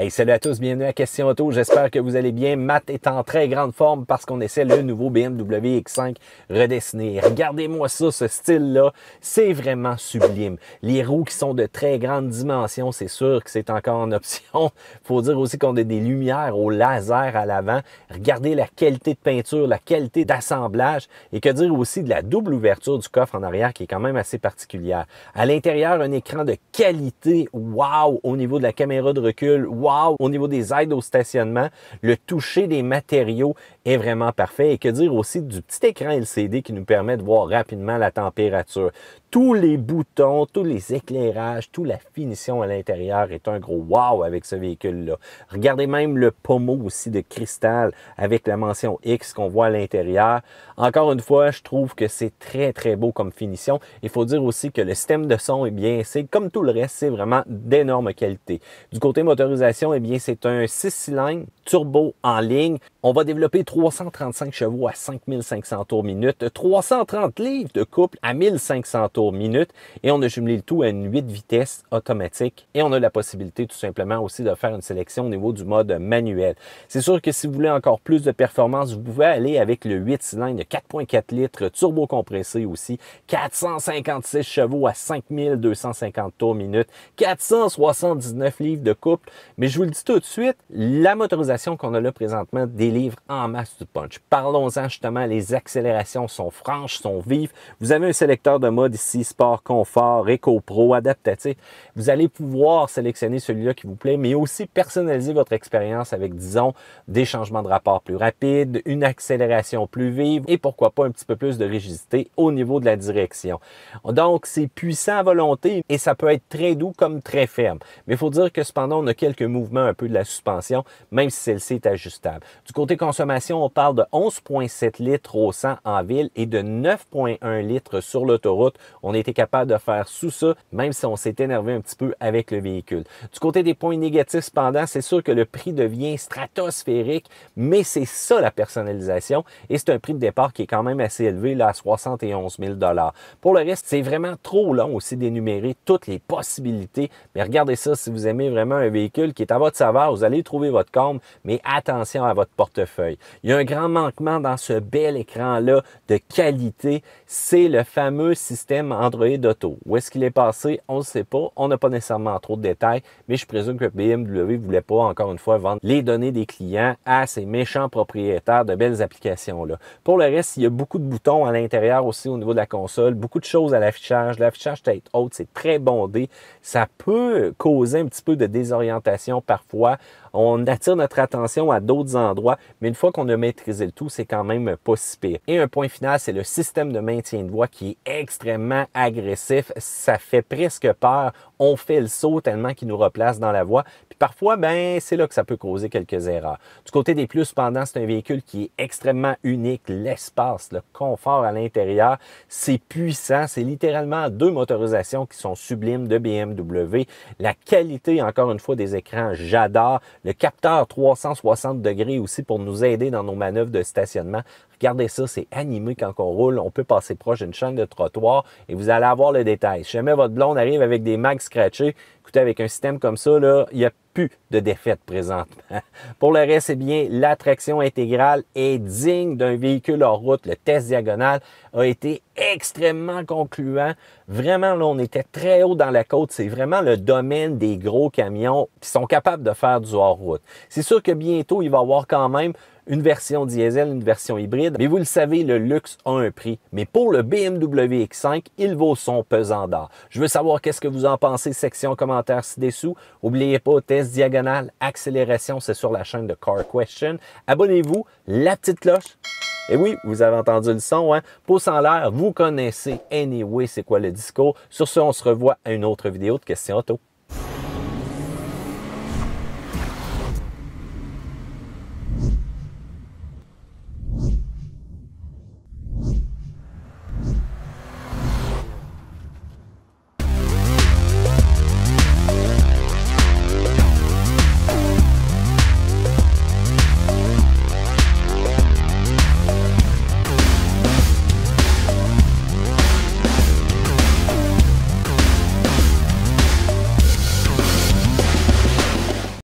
Hey, salut à tous, bienvenue à Question Auto. J'espère que vous allez bien. Matt est en très grande forme parce qu'on essaie le nouveau BMW X5 redessiné. Regardez-moi ça, ce style-là, c'est vraiment sublime. Les roues qui sont de très grande dimension, c'est sûr que c'est encore en option. Faut dire aussi qu'on a des lumières au laser à l'avant. Regardez la qualité de peinture, la qualité d'assemblage et que dire aussi de la double ouverture du coffre en arrière qui est quand même assez particulière. À l'intérieur, un écran de qualité, wow, au niveau de la caméra de recul, wow, au niveau des aides au stationnement, le toucher des matériaux est vraiment parfait. Et que dire aussi du petit écran LCD qui nous permet de voir rapidement la température. Tous les boutons, tous les éclairages, toute la finition à l'intérieur est un gros wow avec ce véhicule-là. Regardez même le pommeau aussi de cristal avec la mention X qu'on voit à l'intérieur. Encore une fois, je trouve que c'est très, très beau comme finition. Il faut dire aussi que le système de son, eh bien, c'est comme tout le reste, c'est vraiment d'énorme qualité. Du côté motorisation, eh bien, c'est un 6 cylindres turbo en ligne. On va développer 335 chevaux à 5500 tours minute, 330 livres de couple à 1500 tours minute et on a jumelé le tout à une 8 vitesses automatique et on a la possibilité tout simplement aussi de faire une sélection au niveau du mode manuel. C'est sûr que si vous voulez encore plus de performance, vous pouvez aller avec le 8 cylindres de 4.4 litres turbo compressé aussi, 456 chevaux à 5250 tours minute, 479 livres de couple, mais je vous le dis tout de suite, la motorisation qu'on a là présentement délivre en masse du punch. Parlons-en justement, les accélérations sont franches, sont vives. Vous avez un sélecteur de mode ici, Sport, Confort, Eco Pro, adaptatif. Vous allez pouvoir sélectionner celui-là qui vous plaît, mais aussi personnaliser votre expérience avec, disons, des changements de rapport plus rapides, une accélération plus vive et pourquoi pas un petit peu plus de rigidité au niveau de la direction. Donc, c'est puissant à volonté et ça peut être très doux comme très ferme. Mais il faut dire que cependant, on a quelques mouvements un peu de la suspension, même si celle-ci est ajustable. Du côté consommation, on parle de 11,7 litres au 100 en ville et de 9,1 litres sur l'autoroute. On a été capable de faire sous ça, même si on s'est énervé un petit peu avec le véhicule. Du côté des points négatifs, cependant, c'est sûr que le prix devient stratosphérique, mais c'est ça la personnalisation et c'est un prix de départ qui est quand même assez élevé, là, à 71 000 $. Pour le reste, c'est vraiment trop long aussi d'énumérer toutes les possibilités, mais regardez ça, si vous aimez vraiment un véhicule qui est à votre saveur, vous allez trouver votre comble, mais attention à votre portefeuille. Il y a un grand manquement dans ce bel écran-là de qualité, c'est le fameux système Android Auto. Où est-ce qu'il est passé? On ne sait pas, on n'a pas nécessairement trop de détails, mais je présume que BMW ne voulait pas, encore une fois, vendre les données des clients à ces méchants propriétaires de belles applications-là. Pour le reste, il y a beaucoup de boutons à l'intérieur aussi au niveau de la console, beaucoup de choses à l'affichage. L'affichage tête haute, c'est très bondé. Ça peut causer un petit peu de désorientation parfois. On attire notre attention à d'autres endroits, mais une fois qu'on a maîtrisé le tout, c'est quand même pas si pire. Et un point final, c'est le système de maintien de voix qui est extrêmement agressif. Ça fait presque peur. On fait le saut tellement qu'il nous replace dans la voie. Puis parfois, ben, c'est là que ça peut causer quelques erreurs. Du côté des plus, cependant, c'est un véhicule qui est extrêmement unique. L'espace, le confort à l'intérieur, c'est puissant. C'est littéralement deux motorisations qui sont sublimes de BMW. La qualité, encore une fois, des écrans, j'adore. Le capteur 360 degrés aussi pour nous aider dans nos manœuvres de stationnement. Regardez ça, c'est animé quand on roule. On peut passer proche d'une chaîne de trottoir et vous allez avoir le détail. Si jamais votre blonde arrive avec des mags scratchés, écoutez, avec un système comme ça, là, il n'y a plus de défaite présentement. Pour le reste, eh bien, la traction intégrale est digne d'un véhicule hors route. Le test diagonal a été extrêmement concluant. Vraiment, là, on était très haut dans la côte. C'est vraiment le domaine des gros camions qui sont capables de faire du hors-route. C'est sûr que bientôt, il va y avoir quand même une version diesel, une version hybride. Mais vous le savez, le luxe a un prix. Mais pour le BMW X5, il vaut son pesant d'or. Je veux savoir qu'est-ce que vous en pensez. Section commentaires ci-dessous. N'oubliez pas, test diagonal, accélération, c'est sur la chaîne de Car Question. Abonnez-vous, la petite cloche. Et oui, vous avez entendu le son, hein? Pouce en l'air, vous connaissez anyway c'est quoi le discours. Sur ce, on se revoit à une autre vidéo de Question Auto.